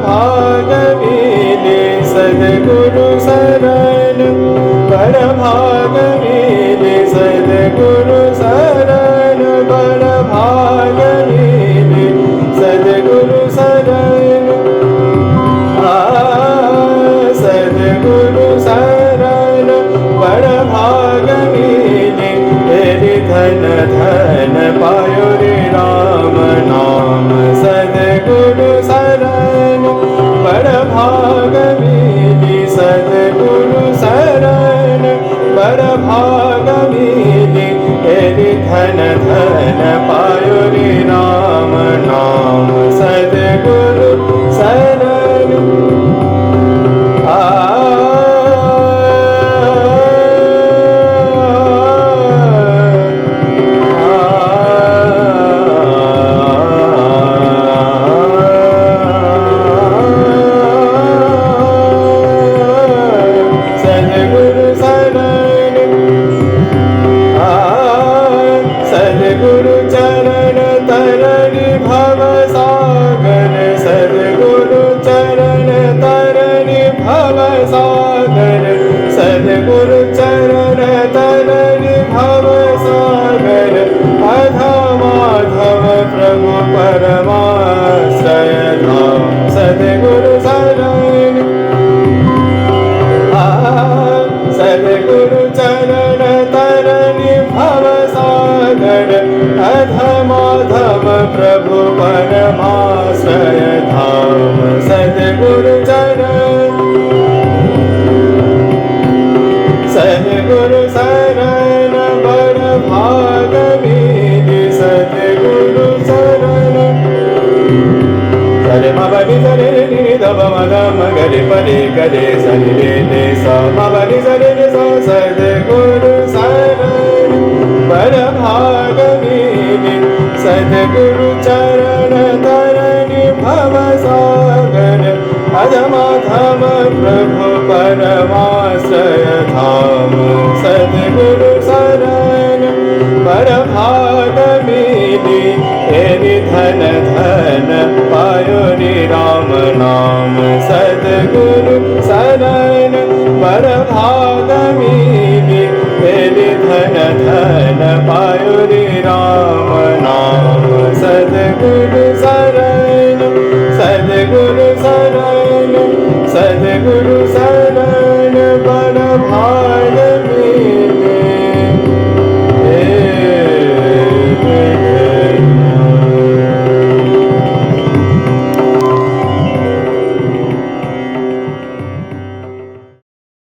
भाग मिले सद्गुरु शरण, बर भाग मिले सद्गुरु शरण, बर भाग मिले सद्गुरु शरण। सद्गुरु शरण बर भाग मिले, तेरी धन धन पायो रे राम नाम। सद्गुरु शरण बर भाग मिले सद्गुरु शरण, बर भाग मिले, तेरी धन धन पायो रे राम नाम। सद्गुरु शरण सद्गुरु चरण तरणी भव सागर, सद्गुरु चरण तरणी भव सागर, सद्गुरु चरण तरणी भव सागर। अधमाधव प्रभु परमाश्रय धाम, सद्गुरु शरण। सद्गुरु चरण तरणी भव सागर, अधमाधव प्रभु परमाश्रय धाम। सद्गुरु चरण सद्गुरु शरण बर भाग मिले सद्गुरु शरण। सरे मा बनि सरे रे नि ध ब म ग म ग रे प रे ग रे स नि रे रे स म ब नि स रे रे स। सद्गुरु शरण बर भाग मिले सद्गुरु चरण तरणी भव सागर, अधमाधव प्रभु परमाश्रय धाम। सद्गुरु शरण बर भाग मिले, तेरी धन धन पायो रे राम नाम। सद्गुरु शरण बर भाग मिले, तेरी धन धन पायो रे राम नाम। सद्गुरु शरण सद्गुरु शरण सद्गुरु